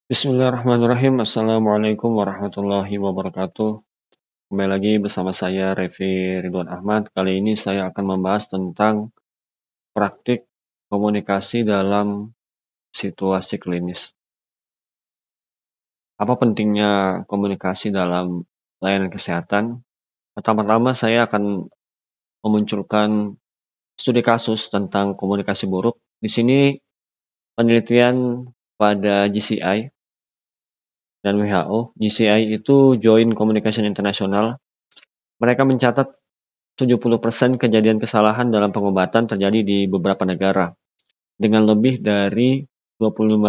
Bismillahirrahmanirrahim. Assalamualaikum warahmatullahi wabarakatuh. Kembali lagi bersama saya Revi Ridwan Ahmad. Kali ini saya akan membahas tentang praktik komunikasi dalam situasi klinis. Apa pentingnya komunikasi dalam layanan kesehatan? Pertama-tama saya akan memunculkan studi kasus tentang komunikasi buruk. Di sini penelitian pada JCI dan WHO. JCI itu Joint Communication International. Mereka mencatat 70% kejadian kesalahan dalam pengobatan terjadi di beberapa negara, dengan lebih dari 25.000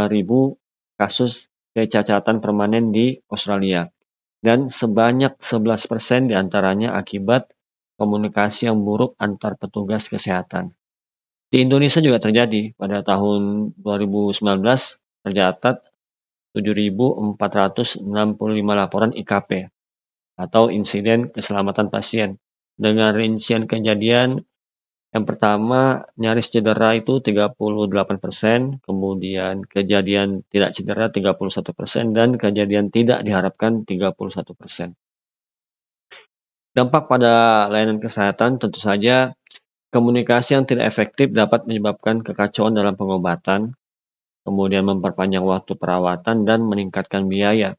kasus kecacatan permanen di Australia, dan sebanyak 11% diantaranya akibat komunikasi yang buruk antar petugas kesehatan. Di Indonesia juga terjadi. Pada tahun 2019 tercatat 7.465 laporan IKP atau insiden keselamatan pasien. Dengan rincian kejadian, yang pertama nyaris cedera itu 38%, kemudian kejadian tidak cedera 31%, dan kejadian tidak diharapkan 31%. Dampak pada layanan kesehatan tentu saja komunikasi yang tidak efektif dapat menyebabkan kekacauan dalam pengobatan, kemudian memperpanjang waktu perawatan dan meningkatkan biaya.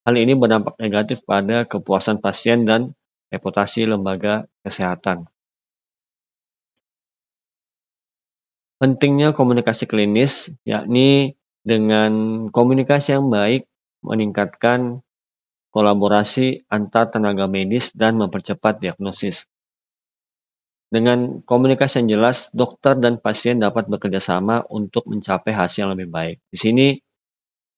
Hal ini berdampak negatif pada kepuasan pasien dan reputasi lembaga kesehatan. Pentingnya komunikasi klinis, yakni dengan komunikasi yang baik meningkatkan kolaborasi antar tenaga medis dan mempercepat diagnosis. Dengan komunikasi yang jelas, dokter dan pasien dapat bekerja sama untuk mencapai hasil yang lebih baik. Di sini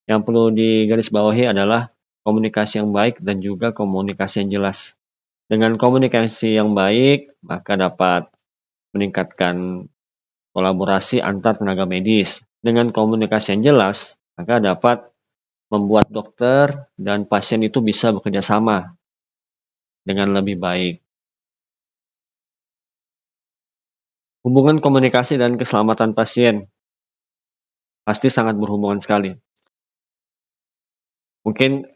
yang perlu digarisbawahi adalah komunikasi yang baik dan juga komunikasi yang jelas. Dengan komunikasi yang baik, maka dapat meningkatkan kolaborasi antar tenaga medis. Dengan komunikasi yang jelas, maka dapat membuat dokter dan pasien itu bisa bekerja sama dengan lebih baik. Hubungan komunikasi dan keselamatan pasien pasti sangat berhubungan sekali. Mungkin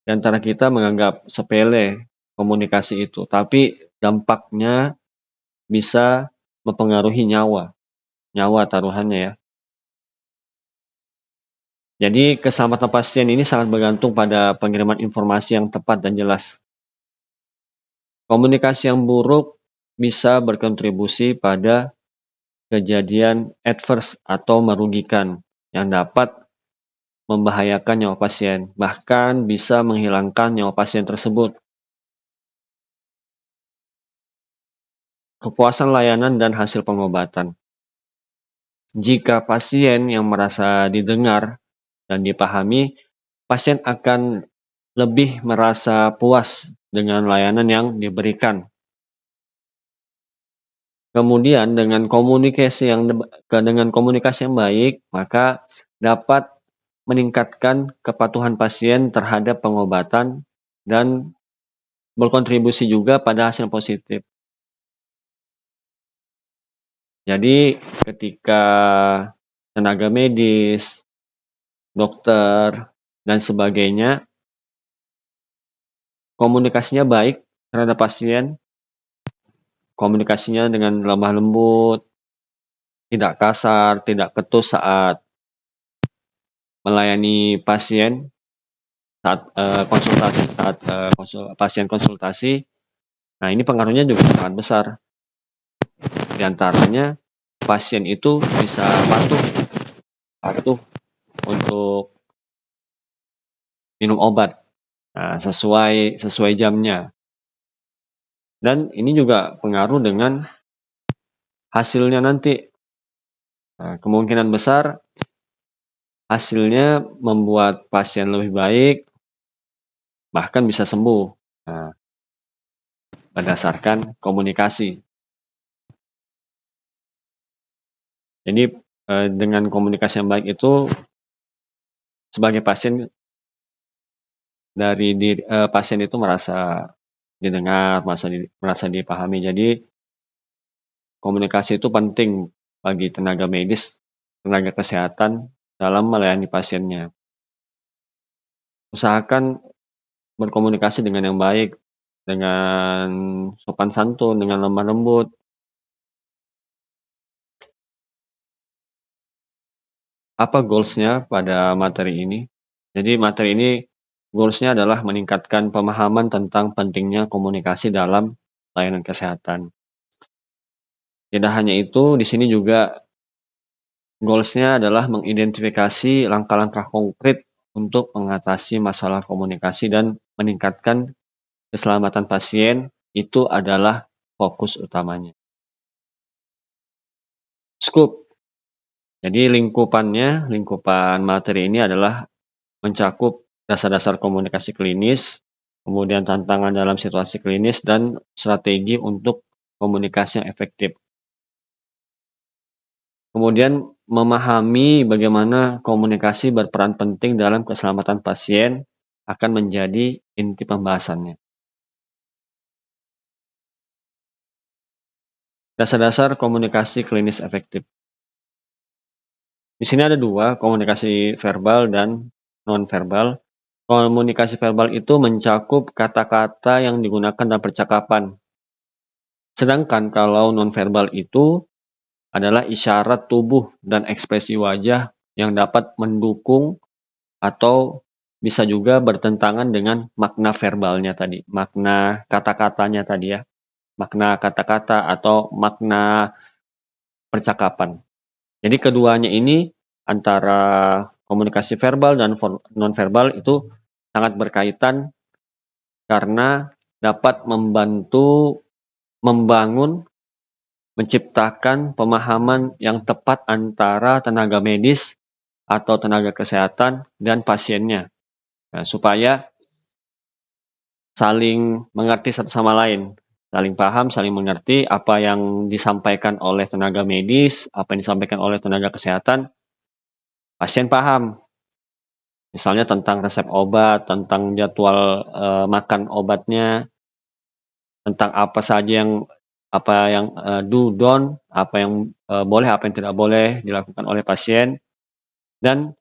di antara kita menganggap sepele komunikasi itu, tapi dampaknya bisa mempengaruhi nyawa taruhannya ya. Jadi keselamatan pasien ini sangat bergantung pada pengiriman informasi yang tepat dan jelas. Komunikasi yang buruk bisa berkontribusi pada kejadian adverse atau merugikan yang dapat membahayakan nyawa pasien, bahkan bisa menghilangkan nyawa pasien tersebut. Kepuasan layanan dan hasil pengobatan. Jika pasien yang merasa didengar dan dipahami, pasien akan lebih merasa puas dengan layanan yang diberikan. Kemudian dengan komunikasi yang baik, maka dapat meningkatkan kepatuhan pasien terhadap pengobatan dan berkontribusi juga pada hasil positif. Jadi ketika tenaga medis, dokter, dan sebagainya komunikasinya baik terhadap pasien, komunikasinya dengan lemah lembut, tidak kasar, tidak ketus saat melayani pasien, saat pasien konsultasi. Nah, ini pengaruhnya juga sangat besar. Di antaranya pasien itu bisa patuh untuk minum obat sesuai jamnya. Dan ini juga pengaruh dengan hasilnya nanti. Kemungkinan besar hasilnya membuat pasien lebih baik, bahkan bisa sembuh. Berdasarkan komunikasi. Jadi dengan komunikasi yang baik itu sebagai pasien pasien itu merasa didengar, merasa dipahami. Jadi komunikasi itu penting bagi tenaga medis, tenaga kesehatan dalam melayani pasiennya. Usahakan berkomunikasi dengan yang baik, dengan sopan santun, dengan lemah lembut. Apa goals-nya pada materi ini? Jadi materi ini goals-nya adalah meningkatkan pemahaman tentang pentingnya komunikasi dalam layanan kesehatan. Tidak hanya itu, di sini juga goals-nya adalah mengidentifikasi langkah-langkah konkret untuk mengatasi masalah komunikasi dan meningkatkan keselamatan pasien. Itu adalah fokus utamanya. Scope. Jadi lingkupan materi ini adalah mencakup dasar-dasar komunikasi klinis, kemudian tantangan dalam situasi klinis, dan strategi untuk komunikasi yang efektif. Kemudian memahami bagaimana komunikasi berperan penting dalam keselamatan pasien akan menjadi inti pembahasannya. Dasar-dasar komunikasi klinis efektif. Di sini ada dua, komunikasi verbal dan non-verbal. Komunikasi verbal itu mencakup kata-kata yang digunakan dalam percakapan. Sedangkan kalau non-verbal itu adalah isyarat tubuh dan ekspresi wajah yang dapat mendukung atau bisa juga bertentangan dengan makna verbalnya tadi, makna kata-katanya tadi ya, makna kata-kata atau makna percakapan. Jadi keduanya ini antara komunikasi verbal dan non-verbal itu sangat berkaitan karena dapat membantu membangun, menciptakan pemahaman yang tepat antara tenaga medis atau tenaga kesehatan dan pasiennya, supaya saling mengerti satu sama lain, saling paham, saling mengerti apa yang disampaikan oleh tenaga medis, apa yang disampaikan oleh tenaga kesehatan, pasien paham. Misalnya tentang resep obat, tentang jadwal makan obatnya, tentang apa saja yang do, don't, apa yang boleh, apa yang tidak boleh dilakukan oleh pasien, dan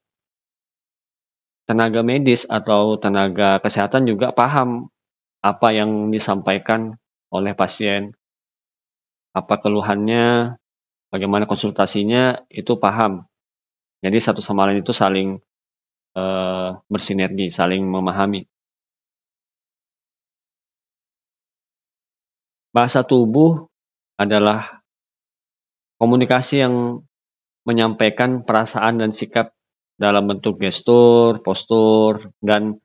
tenaga medis atau tenaga kesehatan juga paham apa yang disampaikan oleh pasien, apa keluhannya, bagaimana konsultasinya, itu paham. Jadi satu sama lain itu saling bersinergi, saling memahami. Bahasa tubuh adalah komunikasi yang menyampaikan perasaan dan sikap dalam bentuk gestur, postur, dan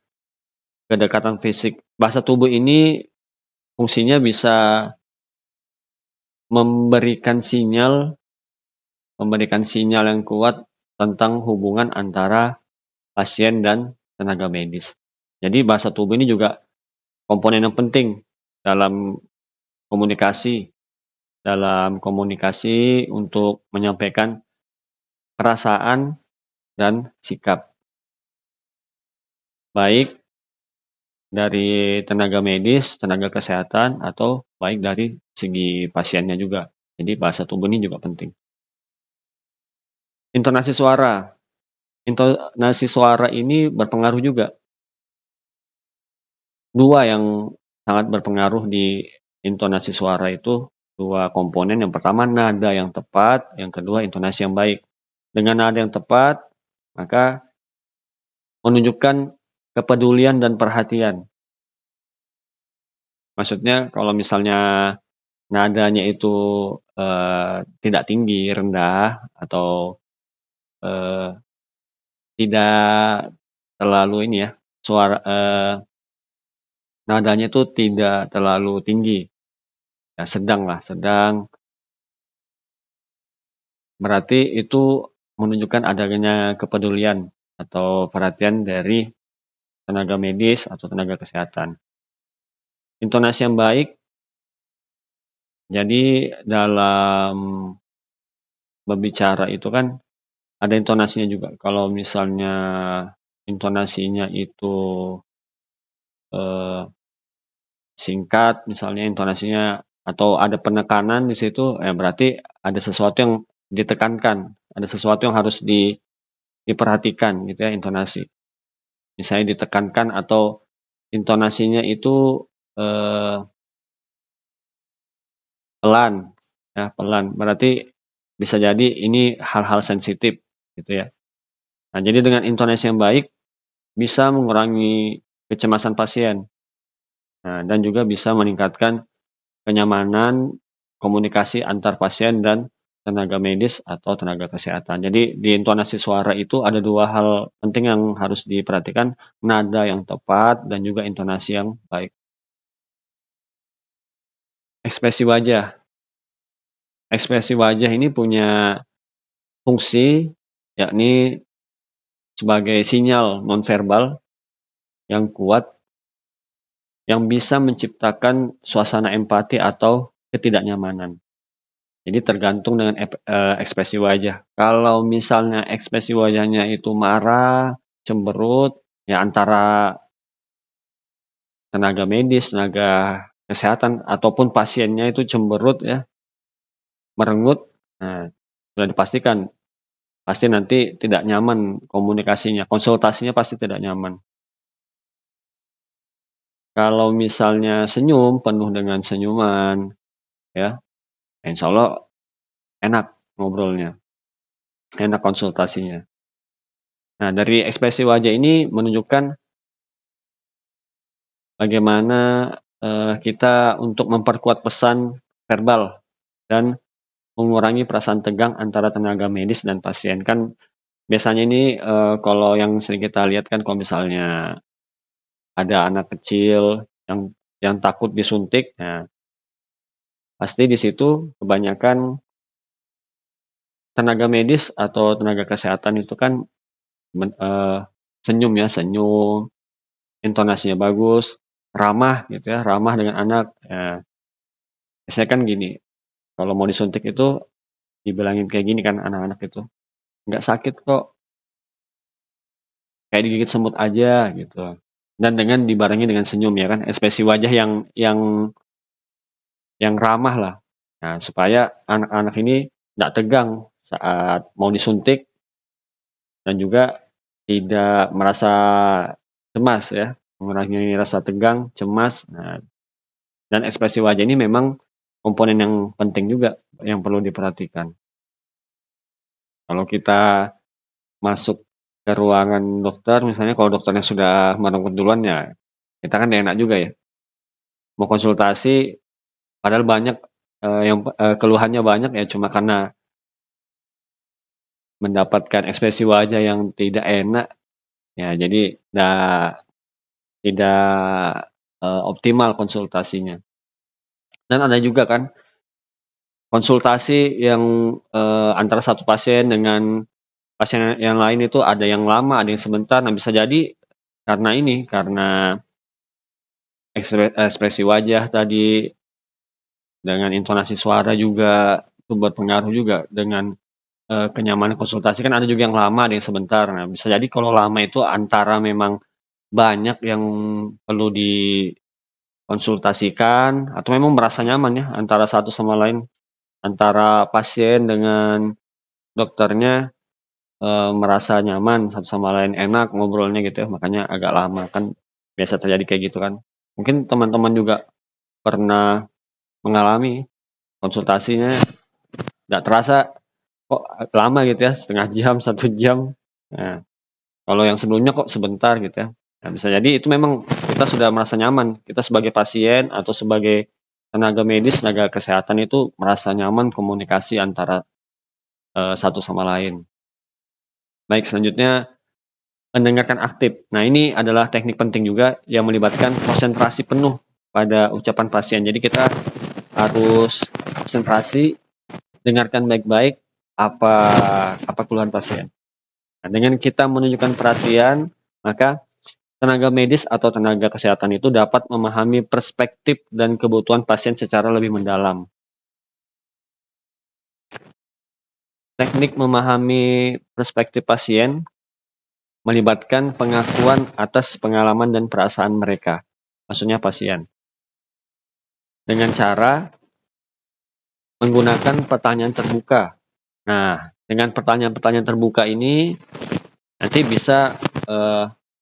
kedekatan fisik. Bahasa tubuh ini fungsinya bisa memberikan sinyal yang kuat tentang hubungan antara pasien dan tenaga medis. Jadi bahasa tubuh ini juga komponen yang penting dalam komunikasi untuk menyampaikan perasaan dan sikap, baik dari tenaga medis, tenaga kesehatan, atau baik dari segi pasiennya juga. Jadi bahasa tubuh ini juga penting. Intonasi suara. Intonasi suara ini berpengaruh juga. Dua yang sangat berpengaruh di intonasi suara itu, dua komponen. Yang pertama nada yang tepat, yang kedua intonasi yang baik. Dengan nada yang tepat, maka menunjukkan kepedulian dan perhatian. Maksudnya kalau misalnya nadanya itu tidak tinggi, rendah, atau tidak terlalu ini ya, nadanya itu tidak terlalu tinggi, ya sedang, berarti itu menunjukkan adanya kepedulian atau perhatian dari tenaga medis atau tenaga kesehatan. Intonasi yang baik, jadi dalam berbicara itu kan ada intonasinya juga. Kalau misalnya intonasinya itu singkat, misalnya intonasinya atau ada penekanan di situ, berarti ada sesuatu yang ditekankan, ada sesuatu yang harus diperhatikan gitu ya intonasi. Misalnya ditekankan atau intonasinya itu pelan, ya pelan. Berarti bisa jadi ini hal-hal sensitif gitu ya. Nah, jadi dengan intonasi yang baik bisa mengurangi kecemasan pasien. Nah, dan juga bisa meningkatkan kenyamanan komunikasi antar pasien dan tenaga medis atau tenaga kesehatan. Jadi di intonasi suara itu ada dua hal penting yang harus diperhatikan, nada yang tepat dan juga intonasi yang baik. Ekspresi wajah. Ekspresi wajah ini punya fungsi yakni sebagai sinyal nonverbal yang kuat yang bisa menciptakan suasana empati atau ketidaknyamanan. Jadi tergantung dengan ekspresi wajah. Kalau misalnya ekspresi wajahnya itu marah, cemberut, ya antara tenaga medis, tenaga kesehatan ataupun pasiennya itu cemberut ya, merengut, nah sudah dipastikan pasti nanti tidak nyaman komunikasinya, konsultasinya pasti tidak nyaman. Kalau misalnya senyum, penuh dengan senyuman, ya, insya Allah enak ngobrolnya, enak konsultasinya. Nah, dari ekspresi wajah ini menunjukkan bagaimana kita untuk memperkuat pesan verbal dan mengurangi perasaan tegang antara tenaga medis dan pasien. Kan biasanya ini kalau yang sering kita lihat kan kalau misalnya ada anak kecil yang takut disuntik, nah pasti di situ kebanyakan tenaga medis atau tenaga kesehatan itu kan senyum ya, senyum, intonasinya bagus, ramah gitu ya, ramah dengan anak. Ya, biasanya kan gini, kalau mau disuntik itu dibilangin kayak gini kan anak-anak itu, "Nggak sakit kok, kayak digigit semut aja," gitu. Dan dengan dibarengi dengan senyum ya kan, ekspresi wajah yang ramah lah. Nah, supaya anak-anak ini nggak tegang saat mau disuntik dan juga tidak merasa cemas ya, mengurangi rasa tegang, cemas. Nah, dan ekspresi wajah ini memang komponen yang penting juga yang perlu diperhatikan. Kalau kita masuk ke ruangan dokter, misalnya kalau dokternya sudah merengut duluan ya, kita kan nggak enak juga ya. Mau konsultasi, padahal banyak keluhannya banyak ya, cuma karena mendapatkan ekspresi wajah yang tidak enak, ya jadi tidak optimal konsultasinya. Dan ada juga kan konsultasi yang antara satu pasien dengan pasien yang lain itu ada yang lama, ada yang sebentar. Nah, bisa jadi karena ekspresi wajah tadi, dengan intonasi suara juga itu berpengaruh juga dengan kenyamanan konsultasi. Kan ada juga yang lama, ada yang sebentar. Nah, bisa jadi kalau lama itu antara memang banyak yang perlu dikonsultasikan atau memang merasa nyaman ya antara satu sama lain, antara pasien dengan dokternya merasa nyaman satu sama lain, enak ngobrolnya gitu ya, makanya agak lama, kan biasa terjadi kayak gitu kan. Mungkin teman-teman juga pernah mengalami konsultasinya nggak terasa kok lama gitu ya, setengah jam, 1 jam. Nah, kalau yang sebelumnya kok sebentar gitu ya. Nah, bisa jadi itu memang kita sudah merasa nyaman, kita sebagai pasien atau sebagai tenaga medis, tenaga kesehatan itu merasa nyaman komunikasi antara satu sama lain. Baik, selanjutnya mendengarkan aktif. Nah, ini adalah teknik penting juga yang melibatkan konsentrasi penuh pada ucapan pasien. Jadi kita harus konsentrasi, dengarkan baik-baik apa apa keluhan pasien. Nah, dengan kita menunjukkan perhatian, maka tenaga medis atau tenaga kesehatan itu dapat memahami perspektif dan kebutuhan pasien secara lebih mendalam. Teknik memahami perspektif pasien melibatkan pengakuan atas pengalaman dan perasaan mereka, maksudnya pasien, dengan cara menggunakan pertanyaan terbuka. Nah, dengan pertanyaan-pertanyaan terbuka ini nanti bisa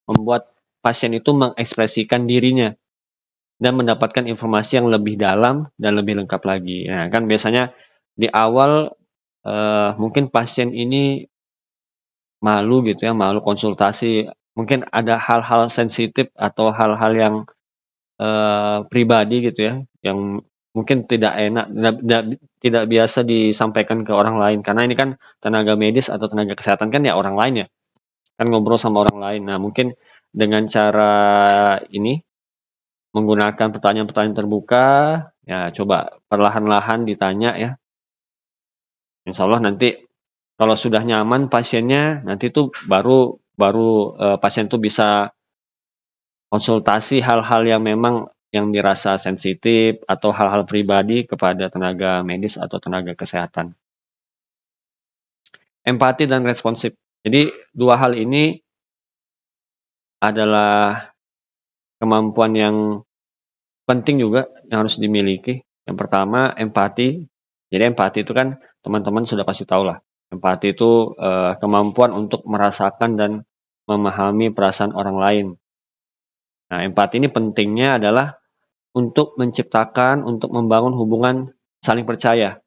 membuat pasien itu mengekspresikan dirinya dan mendapatkan informasi yang lebih dalam dan lebih lengkap lagi. Nah, kan biasanya di awal mungkin pasien ini malu gitu ya, malu konsultasi, mungkin ada hal-hal sensitif atau hal-hal yang pribadi gitu ya, yang mungkin tidak enak, tidak biasa disampaikan ke orang lain, karena ini kan tenaga medis atau tenaga kesehatan kan ya orang lain ya, kan ngobrol sama orang lain. Nah, mungkin dengan cara ini, menggunakan pertanyaan-pertanyaan terbuka, ya coba perlahan-lahan ditanya ya, insya Allah nanti kalau sudah nyaman pasiennya, nanti tuh baru baru, pasien tuh bisa konsultasi hal-hal yang memang yang dirasa sensitif atau hal-hal pribadi kepada tenaga medis atau tenaga kesehatan. Empati dan responsif. Jadi dua hal ini adalah kemampuan yang penting juga yang harus dimiliki. Yang pertama empati. Jadi empati itu kan teman-teman sudah pasti tahu lah. Empati itu kemampuan untuk merasakan dan memahami perasaan orang lain. Nah, empati ini pentingnya adalah untuk menciptakan, untuk membangun hubungan saling percaya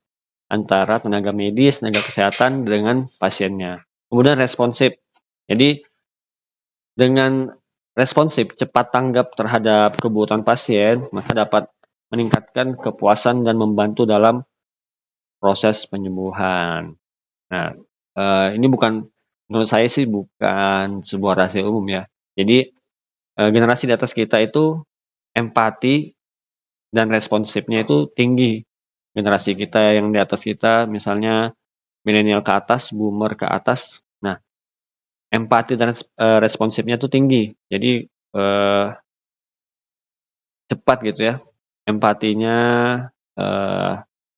antara tenaga medis, tenaga kesehatan dengan pasiennya. Kemudian responsif. Jadi dengan responsif, cepat tanggap terhadap kebutuhan pasien, maka dapat meningkatkan kepuasan dan membantu dalam proses penyembuhan. Nah, ini bukan, menurut saya sih bukan sebuah rahasia umum ya. Jadi generasi di atas kita itu empati dan responsifnya itu tinggi. Generasi kita yang di atas kita, misalnya milenial ke atas, boomer ke atas. Nah, empati dan responsifnya itu tinggi. Jadi cepat gitu ya. Empatinya eh,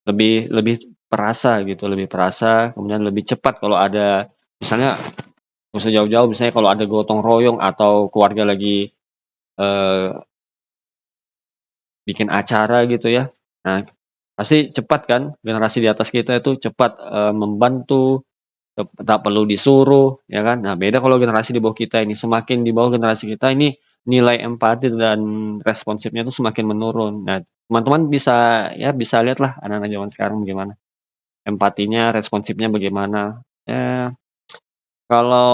lebih lebih perasa gitu, lebih perasa, kemudian lebih cepat kalau ada misalnya nggak usah jauh-jauh, misalnya kalau ada gotong royong atau keluarga lagi eh, bikin acara gitu ya. Nah, pasti cepat kan generasi di atas kita itu cepat membantu, tak perlu disuruh, ya kan. Nah, beda kalau generasi di bawah kita ini, semakin di bawah generasi kita ini nilai empati dan responsifnya itu semakin menurun. Nah, teman-teman bisa ya bisa lihatlah anak-anak zaman sekarang bagaimana empatinya, responsifnya bagaimana. Ya, kalau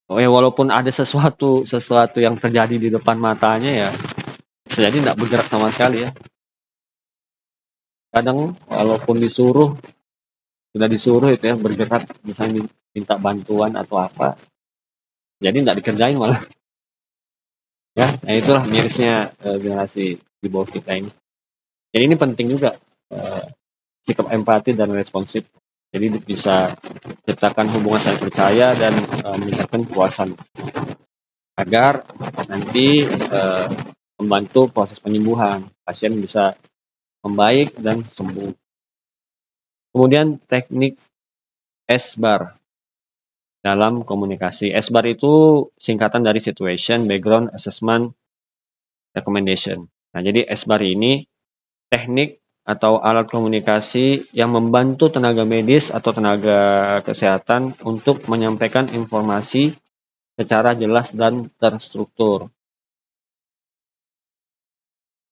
ya walaupun ada sesuatu sesuatu yang terjadi di depan matanya ya, bisa jadi nggak bergerak sama sekali ya. Kadang walaupun sudah disuruh itu ya bergerak, misalnya minta bantuan atau apa, jadi nggak dikerjain malah. Ya, nah itulah mirisnya generasi di bawah kita ini. Jadi ini penting juga sikap empati dan responsif. Jadi bisa menciptakan hubungan saling percaya dan meningkatkan kepuasan agar nanti membantu proses penyembuhan. Pasien bisa membaik dan sembuh. Kemudian teknik SBAR dalam komunikasi. SBAR itu singkatan dari Situation, Background, Assessment, Recommendation. Nah, jadi SBAR ini teknik atau alat komunikasi yang membantu tenaga medis atau tenaga kesehatan untuk menyampaikan informasi secara jelas dan terstruktur.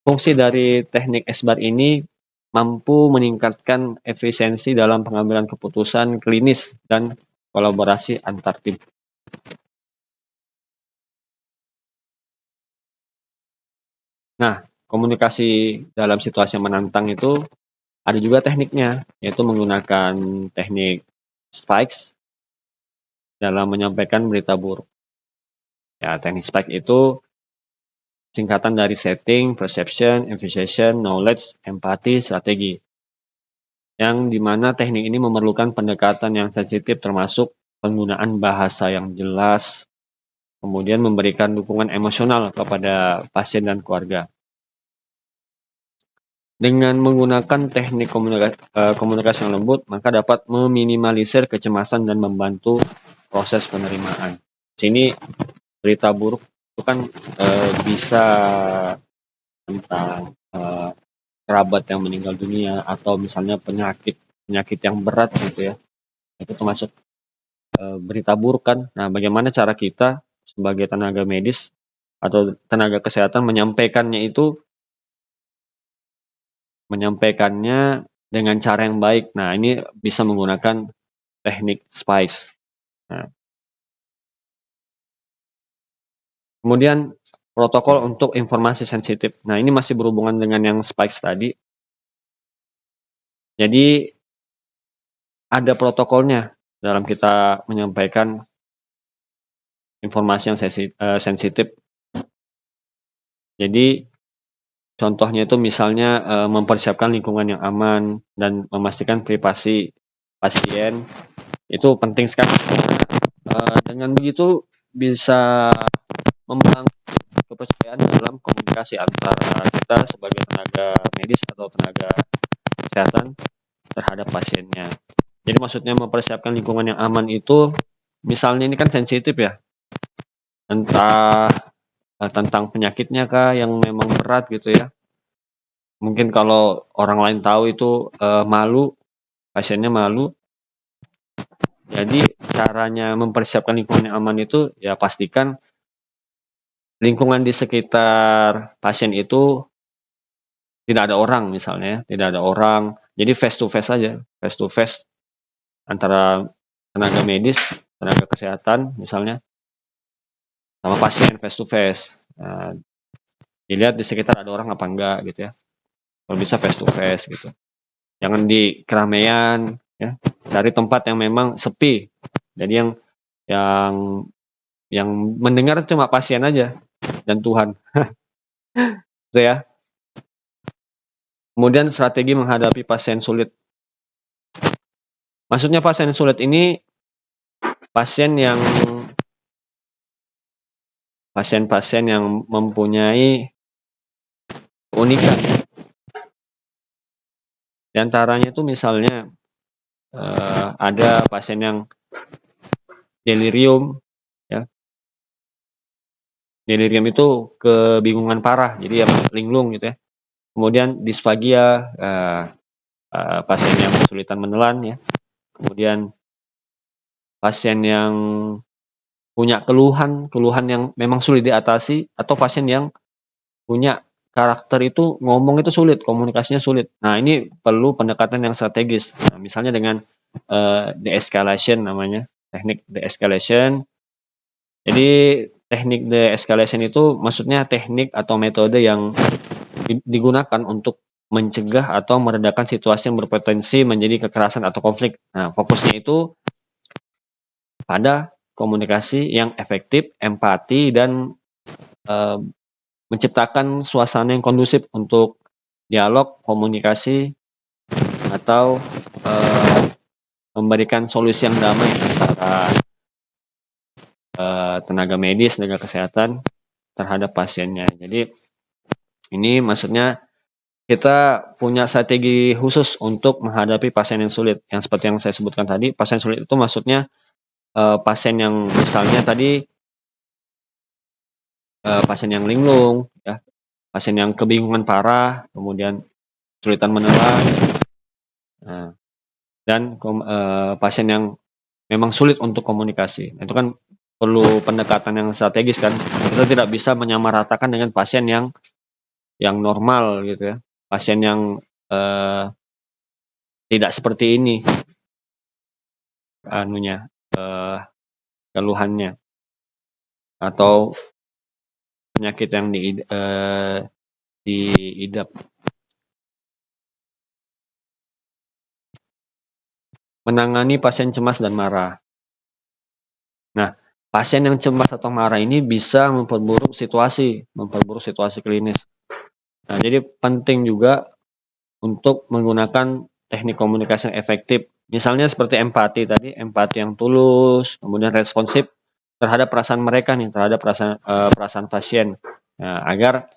Fungsi dari teknik SBAR ini mampu meningkatkan efisiensi dalam pengambilan keputusan klinis dan kolaborasi antar tim. Nah, komunikasi dalam situasi yang menantang itu ada juga tekniknya, yaitu menggunakan teknik spikes dalam menyampaikan berita buruk. Ya, teknik spike itu singkatan dari setting, perception, investigation, knowledge, empati, strategi. Yang dimana teknik ini memerlukan pendekatan yang sensitif termasuk penggunaan bahasa yang jelas, kemudian memberikan dukungan emosional kepada pasien dan keluarga. Dengan menggunakan teknik komunikasi yang lembut, maka dapat meminimalisir kecemasan dan membantu proses penerimaan. Sini berita buruk itu kan bisa tentang kerabat yang meninggal dunia atau misalnya penyakit yang berat gitu ya. Itu termasuk berita buruk kan. Nah, bagaimana cara kita sebagai tenaga medis atau tenaga kesehatan menyampaikannya dengan cara yang baik. Nah, ini bisa menggunakan teknik SPICE. Nah, kemudian protokol untuk informasi sensitif. Nah, ini masih berhubungan dengan yang SPICE tadi. Jadi ada protokolnya dalam kita menyampaikan informasi yang sensitif. Jadi contohnya itu misalnya mempersiapkan lingkungan yang aman dan memastikan privasi pasien itu penting sekali. Dengan begitu bisa membangun kepercayaan dalam komunikasi antara kita sebagai tenaga medis atau tenaga kesehatan terhadap pasiennya. Jadi maksudnya mempersiapkan lingkungan yang aman itu, misalnya ini kan sensitif ya, entah tentang penyakitnya kah yang memang berat gitu ya. Mungkin kalau orang lain tahu itu malu, pasiennya malu. Jadi caranya mempersiapkan lingkungan yang aman itu ya pastikan lingkungan di sekitar pasien itu tidak ada orang misalnya, tidak ada orang. Jadi face to face antara tenaga medis, tenaga kesehatan misalnya sama pasien face to face. Nah, dilihat di sekitar ada orang apa enggak gitu ya. Kalau bisa face to face gitu. Jangan di keramaian ya. Cari tempat yang memang sepi. Jadi yang yang mendengar cuma pasien aja dan Tuhan. Gitu ya. Kemudian strategi menghadapi pasien sulit. Maksudnya pasien sulit ini pasien-pasien yang mempunyai keunikan. Di antaranya itu misalnya ada pasien yang delirium, ya. Delirium itu kebingungan parah, jadi yang linglung gitu ya. Kemudian disfagia, pasien yang kesulitan menelan ya. Kemudian pasien yang punya keluhan yang memang sulit diatasi, atau pasien yang punya karakter itu ngomong itu sulit, komunikasinya sulit. Nah, ini perlu pendekatan yang strategis. Nah, misalnya dengan de-escalation namanya, teknik de-escalation. Jadi teknik de-escalation itu maksudnya teknik atau metode yang digunakan untuk mencegah atau meredakan situasi yang berpotensi menjadi kekerasan atau konflik. Nah, fokusnya itu pada komunikasi yang efektif, empati, dan menciptakan suasana yang kondusif untuk dialog, komunikasi, atau memberikan solusi yang damai antara tenaga medis, tenaga kesehatan terhadap pasiennya. Jadi ini maksudnya kita punya strategi khusus untuk menghadapi pasien yang sulit. Yang seperti yang saya sebutkan tadi, pasien sulit itu maksudnya pasien yang misalnya tadi pasien yang linglung, ya, pasien yang kebingungan parah, kemudian kesulitan menelan, dan pasien yang memang sulit untuk komunikasi. Itu kan perlu pendekatan yang strategis kan. Kita tidak bisa menyamaratakan dengan pasien yang normal gitu ya. Pasien yang tidak seperti ini keluhannya atau penyakit yang diidap. Menangani pasien cemas dan marah. Nah, pasien yang cemas atau marah ini bisa memperburuk situasi klinis. Nah, jadi penting juga untuk menggunakan teknik komunikasi yang efektif. Misalnya seperti empati tadi, empati yang tulus, kemudian responsif terhadap perasaan mereka nih, terhadap perasaan pasien. Nah, agar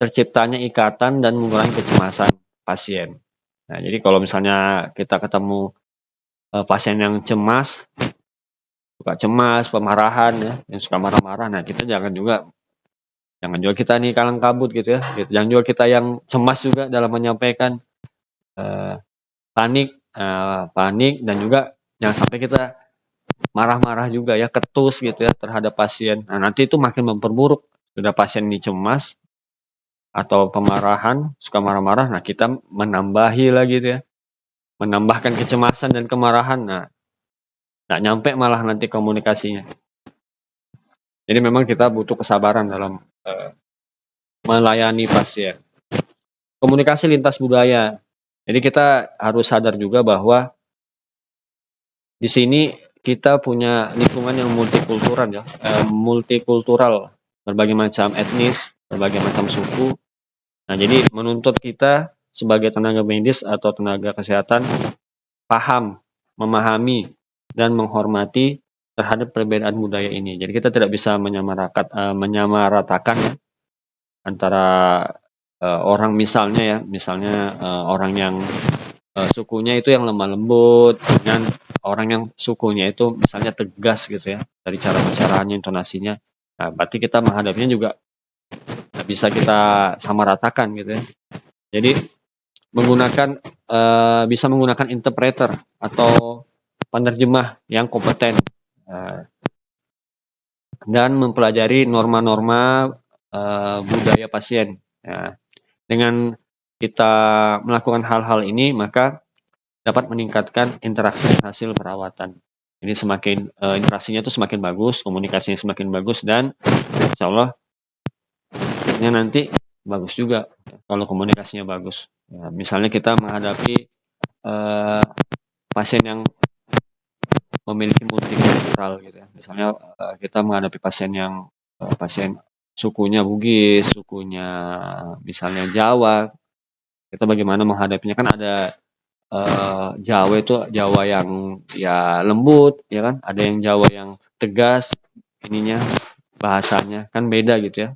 terciptanya ikatan dan mengurangi kecemasan pasien. Nah, jadi kalau misalnya kita ketemu pasien yang cemas, suka cemas, pemarahan ya, yang suka marah-marah, nah kita jangan juga kita nih kalang kabut gitu ya. Jangan juga kita yang cemas juga dalam menyampaikan, panik dan juga jangan sampai kita marah-marah juga ya, ketus gitu ya terhadap pasien. Nah, nanti itu makin memperburuk. Sudah pasien ini cemas atau kemarahan, suka marah-marah, nah kita menambahi lagi gitu ya, menambahkan kecemasan dan kemarahan. Nah, nggak nyampe malah nanti komunikasinya. Jadi memang kita butuh kesabaran dalam melayani pasien. Komunikasi lintas budaya. Jadi kita harus sadar juga bahwa di sini kita punya lingkungan yang multikultural ya, multikultural, berbagai macam etnis, berbagai macam suku. Nah, jadi menuntut kita sebagai tenaga medis atau tenaga kesehatan paham, memahami, dan menghormati terhadap perbedaan budaya ini. Jadi kita tidak bisa menyamaratakan ya, antara orang misalnya orang yang sukunya itu yang lemah lembut dengan orang yang sukunya itu misalnya tegas gitu ya, dari cara bicaranya, intonasinya. Nah, berarti kita menghadapinya juga nggak bisa kita samaratakan gitu ya. Jadi bisa menggunakan interpreter atau penerjemah yang kompeten dan mempelajari norma-norma budaya pasien. Nah, dengan kita melakukan hal-hal ini, maka dapat meningkatkan interaksi hasil perawatan. Ini semakin interaksinya itu semakin bagus, komunikasinya semakin bagus, dan insya Allah hasilnya nanti bagus juga kalau komunikasinya bagus. Ya, misalnya kita menghadapi pasien yang memiliki multikultural gitu ya. Misalnya kita menghadapi pasien yang pasien sukunya Bugis, sukunya misalnya Jawa, kita bagaimana menghadapinya. Kan ada Jawa itu Jawa yang ya lembut ya kan, ada yang Jawa yang tegas ininya, bahasanya kan beda gitu ya,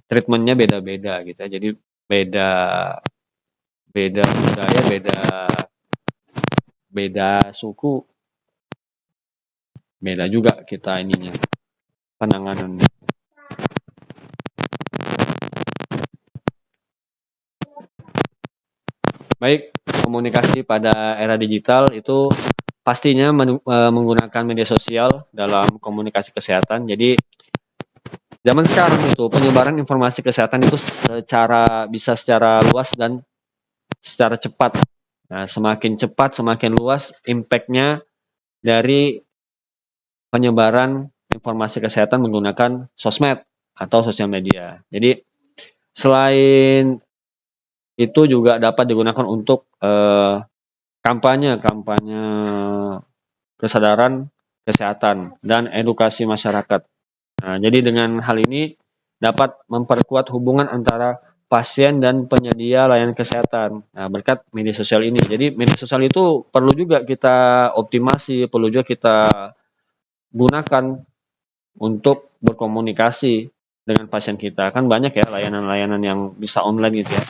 treatmentnya beda-beda gitu ya. Jadi beda beda budaya, beda suku, beda juga kita ininya penanganannya. Baik, komunikasi pada era digital itu pastinya menggunakan media sosial dalam komunikasi kesehatan. Jadi zaman sekarang itu penyebaran informasi kesehatan itu bisa secara luas dan secara cepat. Nah, semakin cepat, semakin luas impact-nya dari penyebaran informasi kesehatan menggunakan sosmed atau sosial media. Jadi selain itu juga dapat digunakan untuk kampanye kesadaran kesehatan dan edukasi masyarakat. Nah, jadi dengan hal ini dapat memperkuat hubungan antara pasien dan penyedia layanan kesehatan. Nah, berkat media sosial ini. Jadi media sosial itu perlu juga kita optimasi, perlu juga kita gunakan untuk berkomunikasi dengan pasien kita. Kan banyak ya layanan-layanan yang bisa online gitu ya.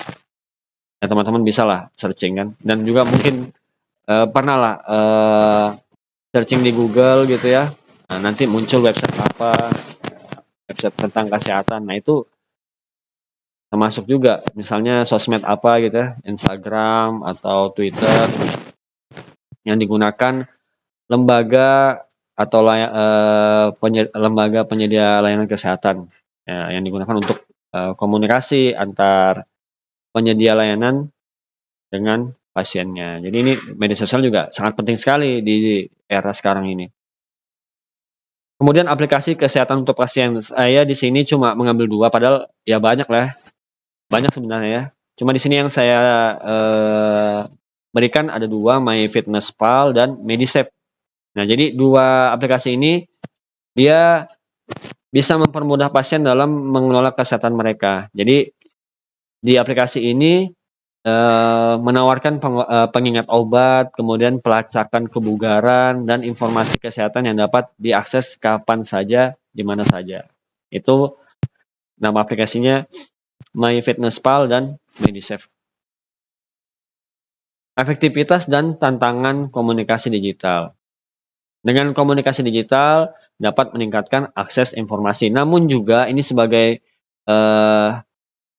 Ya teman-teman bisa lah searching kan. Dan juga mungkin pernah lah searching di Google gitu ya. Nah, nanti muncul website apa, website tentang kesehatan. Nah, itu termasuk juga misalnya sosmed apa gitu ya, Instagram atau Twitter yang digunakan lembaga atau lembaga penyedia layanan kesehatan ya, yang digunakan untuk komunikasi antar penyedia layanan dengan pasiennya. Jadi ini media sosial juga sangat penting sekali di era sekarang ini. Kemudian aplikasi kesehatan untuk pasien. Saya di sini cuma mengambil 2, padahal ya banyak lah. Banyak sebenarnya ya. Cuma di sini yang saya berikan ada 2, MyFitnessPal dan Medisafe. Nah, jadi 2 aplikasi ini dia bisa mempermudah pasien dalam mengelola kesehatan mereka. Jadi di aplikasi ini menawarkan pengingat obat, kemudian pelacakan kebugaran, dan informasi kesehatan yang dapat diakses kapan saja, di mana saja. Itu nama aplikasinya MyFitnessPal dan Medisafe. Efektivitas dan tantangan komunikasi digital. Dengan komunikasi digital dapat meningkatkan akses informasi. Namun juga ini sebagai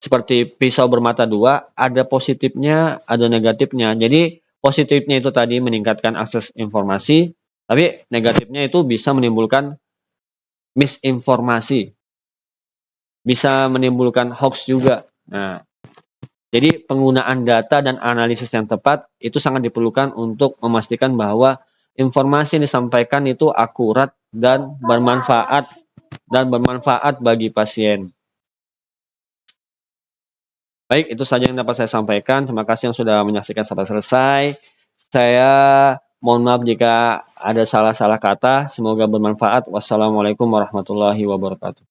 seperti pisau bermata dua, ada positifnya, ada negatifnya. Jadi positifnya itu tadi meningkatkan akses informasi, Tapi negatifnya itu bisa menimbulkan misinformasi, bisa menimbulkan hoax juga. Nah, jadi penggunaan data dan analisis yang tepat itu sangat diperlukan untuk memastikan bahwa informasi yang disampaikan itu akurat dan bermanfaat bagi pasien. Baik, itu saja yang dapat saya sampaikan. Terima kasih yang sudah menyaksikan sampai selesai. Saya mohon maaf jika ada salah-salah kata. Semoga bermanfaat. Wassalamualaikum warahmatullahi wabarakatuh.